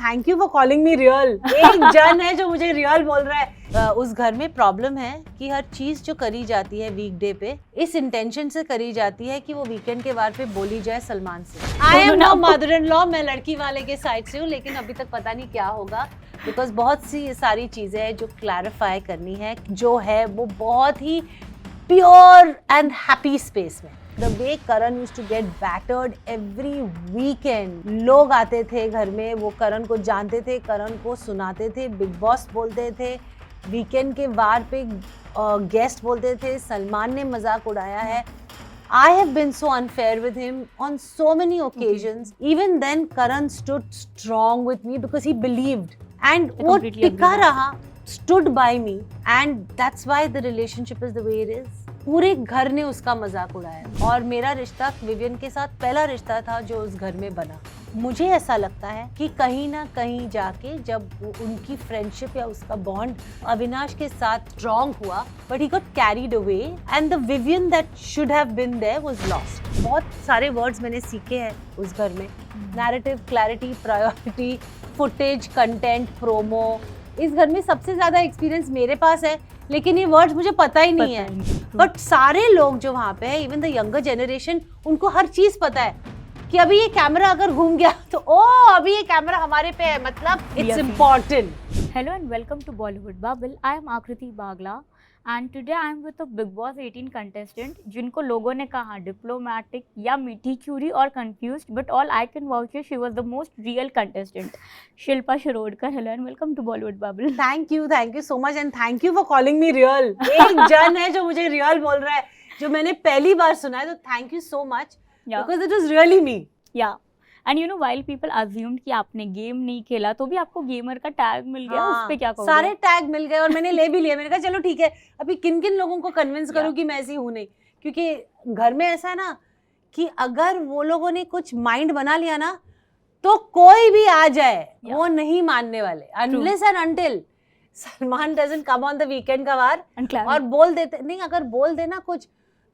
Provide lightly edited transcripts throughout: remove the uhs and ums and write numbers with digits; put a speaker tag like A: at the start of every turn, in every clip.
A: Thank you for calling me real. एक जन है जो मुझे रियल बोल रहा है। उस घर में प्रॉब्लम है कि हर चीज जो करी जाती है वीकडे पे इस इंटेंशन से करी जाती है कि वो वीकेंड के वार पे बोली जाए सलमान से। I am no mother in law, मैं लड़की वाले के साइड से हूँ, लेकिन अभी तक पता नहीं क्या होगा, बिकॉज बहुत सी सारी चीजें हैं जो क्लैरिफाई करनी है, जो है वो बहुत ही प्योर एंड हैप्पी स्पेस में। The way Karan used to get battered every weekend, लोग आते थे घर में, वो करण को जानते थे, करण को सुनाते थे, बिग बॉस बोलते थे, वीकेंड के वार पे गेस्ट बोलते थे, सलमान ने मजाक उड़ाया है। I have been so unfair with him on so many occasions. Even then, Karan stood strong with me because he believed, and वो टिका रहा, stood by me, and that's why the relationship is the way it is. पूरे घर ने उसका मजाक उड़ाया और मेरा रिश्ता विवियन के साथ पहला रिश्ता था जो उस घर में बना। मुझे ऐसा लगता है कि कहीं ना कहीं जाके जब उनकी फ्रेंडशिप या उसका बॉन्ड अविनाश के साथ स्ट्रॉन्ग हुआ, but he got carried away and the विवियन that should have been there was lost. बहुत सारे वर्ड्स मैंने सीखे हैं उस घर में, narrative, clarity, priority, footage, content, promo. इस घर में सबसे ज्यादा एक्सपीरियंस मेरे पास है, लेकिन ये वर्ड्स मुझे पता ही नहीं है। बट सारे लोग जो वहाँ पे हैं, इवन द यंगर जनरेशन, उनको हर चीज पता है कि अभी ये कैमरा अगर घूम गया तो ओ अभी ये कैमरा हमारे पे है, मतलब it's important.
B: Hello and welcome to Bollywood Bubble. I am Akriti Bagla and today I am with a Bigg Boss 18 contestant जिनको लोगों ने कहा डिप्लोमेटिक या मीठी चूरी और confused, but all I can vouch is she was the most real contestant. Shilpa Shirodkar, hello and welcome to Bollywood Bubble.
A: Thank you so much and thank you for calling me real. एक जन है जो मुझे real बोल रहा है, जो मैंने पहली बार सुना है, तो thank you so much because it was really me.
B: Yeah. And you know, while people assumed कि आपने गेम नहीं खेला, तो भी आपको गेमर का टैग मिल गया। उस पे क्या कहोगे?
A: सारे टैग मिल गए और मैंने ले भी लिया। मैंने कहा चलो ठीक है, अभी किन किन लोगों को कन्विंस करूं कि मैं ऐसी हूं नहीं, क्योंकि घर में ऐसा है ना कि अगर वो लोगों ने कुछ माइंड बना लिया ना, तो कोई भी आ जाए वो नहीं मानने वाले, unless and until Salman doesn't come on the weekend का वार और बोल देते नहीं। अगर बोल देना कुछ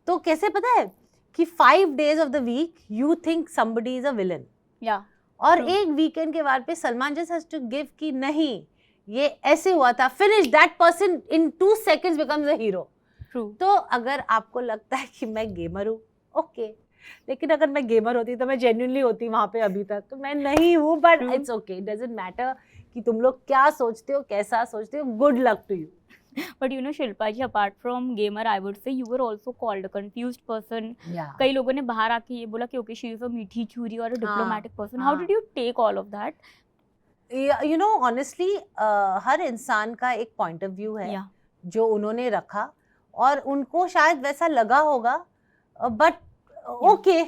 A: तो कैसे पता है कि 5 days of the week you think somebody is a villain. और एक वीकेंड के वार पे Salman just has to give कि नहीं ये ऐसे हुआ था, finish, that person in 2 seconds becomes a hero. तो अगर आपको लगता है कि मैं गेमर हूँ, ओके, लेकिन अगर मैं गेमर होती तो मैं जेन्युइनली होती वहां पे अभी तक, तो मैं नहीं हूँ, but it's okay, doesn't matter कि तुम लोग क्या सोचते हो, कैसा सोचते हो, good luck to you.
B: But you know, Shilpa ji, apart from gamer, I would say you were also called a confused person. कई लोगों ने बाहर आके ये बोला कि okay, she is a मीठी चूरी और a diplomatic person. How did you take all of that?
A: You know, honestly, हर इंसान का एक पॉइंट ऑफ व्यू है जो उन्होंने रखा और उनको शायद वैसा लगा होगा, बट ओके,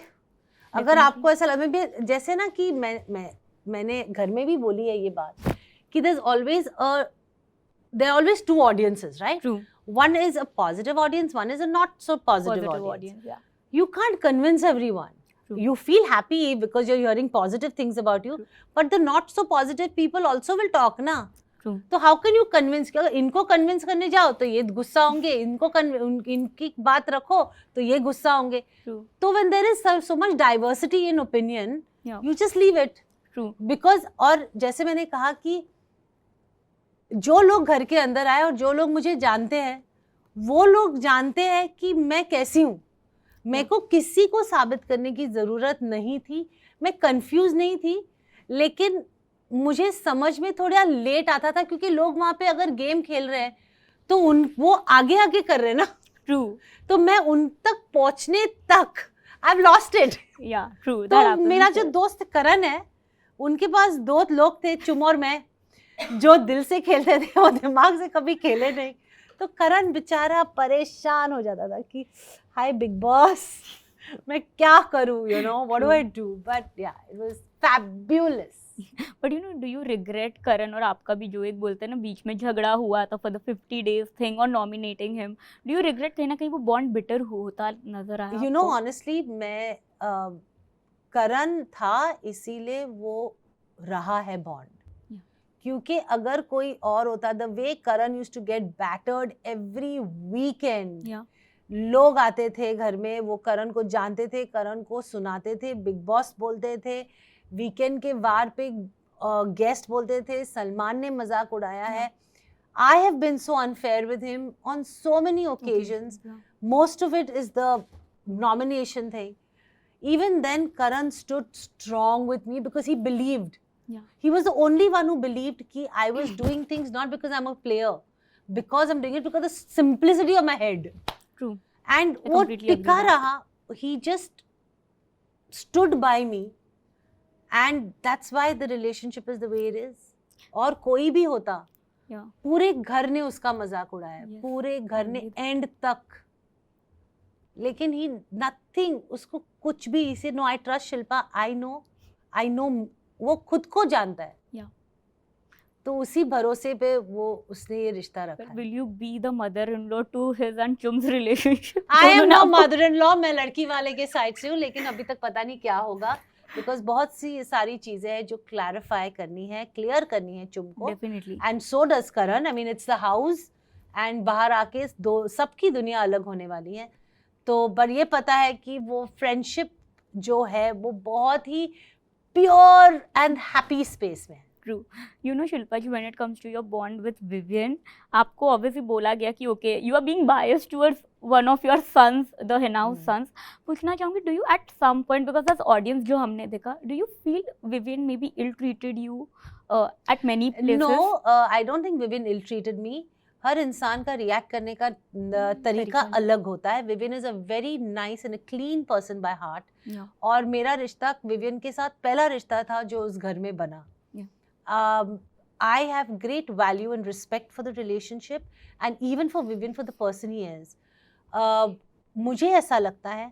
A: अगर आपको ऐसा लगे, जैसे ना कि मैंने घर में भी बोली है ये बात कि there are always 2 audiences, right?
B: True.
A: One is a positive audience, one is a not so positive audience.
B: Yeah.
A: You can't convince everyone. True. You feel happy because you're hearing positive things about you. True. But the not so positive people also will talk, na?
B: True.
A: So how can you convince? अगर इनको convince करने जाओ तो ये गुस्सा होंगे, इनकी बात रखो तो ये गुस्सा होंगे. तो when there is so much diversity in opinion, you just leave it.
B: True.
A: Because और जैसे मैंने कहा कि जो लोग घर के अंदर आए और जो लोग मुझे जानते हैं, वो लोग जानते हैं कि मैं कैसी हूँ. मेरे को किसी को साबित करने की ज़रूरत नहीं थी. मैं कंफ्यूज नहीं थी, लेकिन मुझे समझ में थोड़ा लेट आता था क्योंकि लोग वहाँ पे अगर गेम खेल रहे हैं तो वो आगे आगे कर रहे हैं ना.
B: ट्रू.
A: तो मैं उन तक पहुँचने तक आई हैव लॉस्ट इट.
B: या ट्रू.
A: तो मेरा जो दोस्त करण है, उनके पास 2 लोग थे, चुम और मैं, जो दिल से खेलते थे, वो दिमाग से कभी खेले नहीं. तो करण बेचारा परेशान हो जाता था कि हाय बिग बॉस, मैं क्या करूं, you know, what do I do. But yeah it was fabulous.
B: But you know, do you regret Karan और आपका भी जो एक बोलते हैं ना बीच में झगड़ा हुआ था फॉर द 50 days थिंग और nominating him, do you regret कहीं ना कहीं वो बॉन्ड बिटर होता नजर आया?
A: यू नो, ऑनेस्टली मैं करण था इसीलिए वो रहा है बॉन्ड, क्योंकि अगर कोई और होता, the way Karan used to get battered every weekend, लोग आते थे घर में, वो करण को जानते थे, करण को सुनाते थे, बिग बॉस बोलते थे, वीकेंड के वार पे गेस्ट बोलते थे सलमान ने मजाक उड़ाया है. I have been so unfair with him on so many occasions. Most of it is the nomination thing. Even then, Karan stood strong with me because he believed. He was the only one who believed that I was doing things not because I'm a player, because I'm doing it because of the simplicity of my head.
B: True.
A: And वो टिका रहा. He just stood by me, and that's why the relationship is the way it is. और कोई भी होता, पूरे घर ने उसका मजाक उड़ाया, पूरे घर ने एंड तक. लेकिन ही नथिंग, उसको कुछ भी इसे no. I trust Shilpa. I know वो खुद को जानता है. तो उसी भरोसे पे वो उसने ये रिश्ता रखा है.
B: Will you be the mother-in-law to his and Chum's relationship?
A: I am no mother-in-law. मैं लड़की वाले के साइड से हूँ, लेकिन अभी तक पता नहीं क्या होगा. बिकॉज बहुत सी सारी चीजें हैं जो क्लैरिफाई करनी है, क्लियर करनी है चुम को.
B: Definitely.
A: And so does Karan. I mean it's the house, and बाहर आके दो सबकी दुनिया अलग होने वाली है. तो पर ये पता है कि वो फ्रेंडशिप जो है वो बहुत ही प्योर एंड हैप्पी स्पेस में है.
B: True. You know, Shilpa ji, when it comes to your bond with Vivian, आपको obviously बोला गया कि okay, you are being biased towards one of your sons, the in-house sons. पूछना चाहूँगी, do you at some point, because as audience जो हमने देखा, do you feel Vivian maybe ill-treated you at many places?
A: No, I don't think Vivian ill-treated me. हर इंसान का react करने का तरीका अलग होता है. Vivian is a very nice and a clean person by heart. और मेरा रिश्ता Vivian के साथ पहला रिश्ता था जो उस घर में बना. I have great value and respect for the relationship and even for Vivian for the person he is. मुझे ऐसा लगता है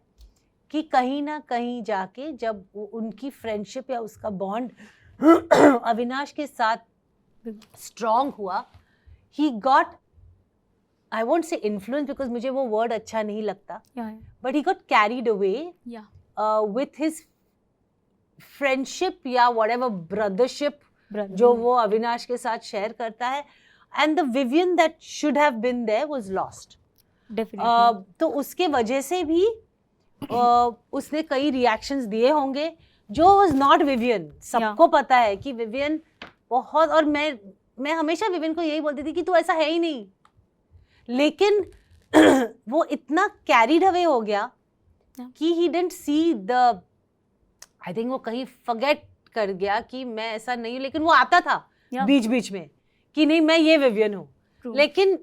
A: कि कहीं ना कहीं जाके जब उनकी फ्रेंडशिप या उसका बॉन्ड अविनाश के साथ स्ट्रॉन्ग हुआ, he got, I won't say influence because मुझे वो वर्ड अच्छा नहीं लगता, but he got carried away with his friendship या whatever brothership जो वो अविनाश के साथ शेयर करता है. And the Vivian that should have been there was lost.
B: Definitely.
A: तो उसके वजह से भी उसने कई रिएक्शंस दिए होंगे जो was not Vivian. सबको पता है कि Vivian बहुत, और मैं हमेशा Vivian को यही बोलती थी कि तू ऐसा है ही नहीं. लेकिन वो इतना carried away हो गया कि he didn't see the, I think वो कहीं forget कर गया कि मैं ऐसा नहीं हूँ. लेकिन वो आता था बीच बीच में कि नहीं मैं ये Vivian हूँ. लेकिन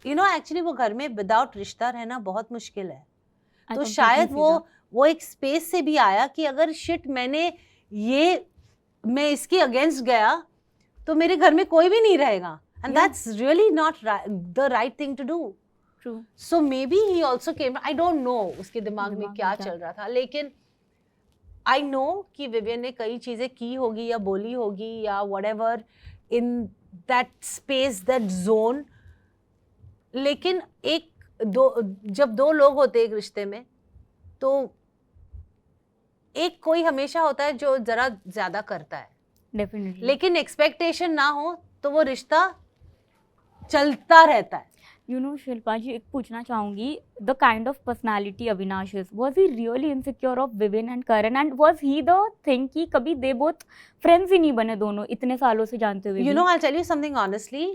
A: you know एक्चुअली वो घर में विदाउट रिश्ता रहना बहुत मुश्किल है. तो शायद वो एक स्पेस से भी आया कि अगर शिट मैं इसके अगेंस्ट गया तो मेरे घर में कोई भी नहीं रहेगा. And that's really not the right thing to do. So maybe he also came, I don't know उसके दिमाग में क्या चल रहा था. लेकिन आई नो कि विवियन ने कई चीजें की होगी या बोली होगी या whatever in that space, that zone. लेकिन जब दो लोग होते एक रिश्ते में तो एक कोई हमेशा होता है जो जरा ज्यादा करता है.
B: Definitely.
A: लेकिन एक्सपेक्टेशन ना हो तो वो रिश्ता चलता रहता है.
B: You know, शिल्पा जी, एक पूछना चाहूँगी, the kind of personality Avinash is, was he really insecure of Vivian and Karan, and was he the thing कि कभी they both friends ही नहीं बने दोनों इतने सालों से जानते हुए?
A: You know, I'll tell you something honestly,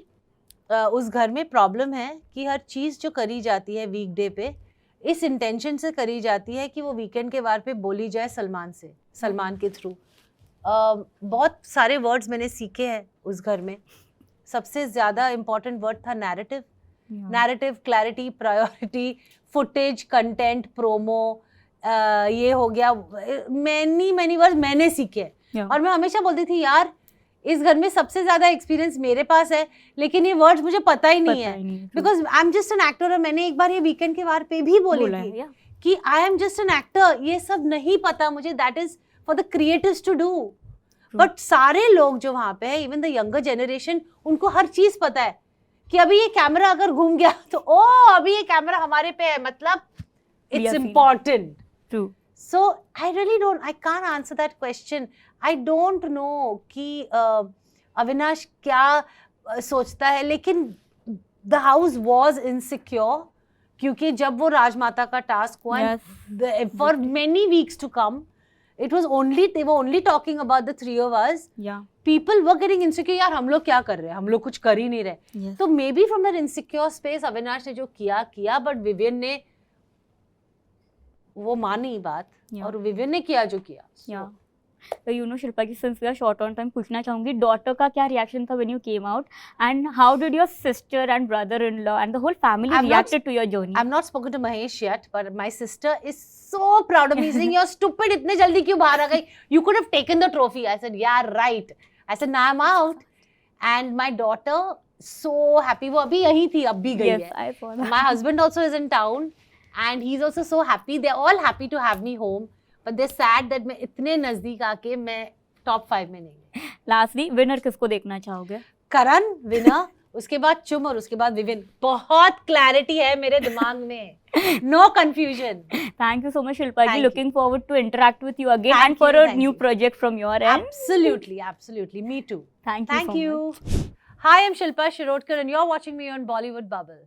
A: उस घर में प्रॉब्लम है कि हर चीज़ जो करी जाती है वीकडे पे इस इंटेंशन से करी जाती है कि वो वीकेंड के वार पे बोली जाए सलमान के थ्रू. बहुत सारे वर्ड्स मैंने सीखे हैं उस घर में. सबसे ज़्यादा इम्पॉर्टेंट वर्ड था narrative. Narrative, clarity, priority, footage, content, promo, ये हो गया. मैनी वर्ड्स मैंने सीखे. और मैं हमेशा बोलती थी यार इस घर में सबसे ज्यादा एक्सपीरियंस मेरे पास है लेकिन ये वर्ड्स मुझे पता ही नहीं है because I am just an actor. और मैंने एक बार ये वीकेंड के वार पे भी बोली थी कि I am just an actor, ये सब नहीं पता मुझे, that is for the creators to do. But सारे लोग जो वहां पे है, इवन द यंगर जनरेशन, उनको हर चीज पता है कि अभी ये कैमरा अगर घूम गया तो अभी ये कैमरा हमारे पे है, मतलब it's important. So I really I can't answer that question. I don't know कि अविनाश क्या सोचता है. लेकिन the house was insecure क्योंकि जब वो राजमाता का टास्क हुआ for many weeks to come, It was only, they were only talking about the three of us.
B: Yeah.
A: People were getting insecure. यार हम लोग क्या कर रहे हैं, हम लोग कुछ कर ही नहीं रहे.
B: Yes.
A: तो maybe from that insecure space Avinash ने जो किया, but विवियन ने वो मानी बात.
B: Yeah.
A: और विवियन ने किया जो किया.
B: Yeah. So you know, Shilpa ki, since we are short on time, पूछना चाहूँगी daughter का क्या reaction था when you came out, and how did your sister and brother-in-law and the whole family reacted to your journey?
A: I've not spoken to Mahesh yet, but my sister is so proud of me, saying, "You're stupid, इतने जल्दी क्यों बाहर आ गई? You could have taken the trophy." I said, "Yeah, right." I said, "Now I'm out." And my daughter so happy. वो अभी यहीं थी, अब भी गई है.
B: Yes, I saw that.
A: My husband also is in town, and he's also so happy. They're all happy to have me home. But they're sad that मैं इतने नजदीक आके मैं top 5 में नहीं.
B: Lastly, winner किसको देखना चाहोगे?
A: करण विनर, उसके बाद चुम और उसके बाद विविन. बहुत क्लैरिटी है मेरे दिमाग में. No confusion.
B: Thank you so much, Shilpa ji.
A: Thank
B: Looking forward to interact with you again
A: Thank
B: and for
A: you,
B: a
A: thank
B: new
A: you.
B: project from your end.
A: Absolutely, absolutely. Me too.
B: Thank you so much.
A: Hi, I'm Shilpa Shirodkar and you're watching me on Bollywood Bubble.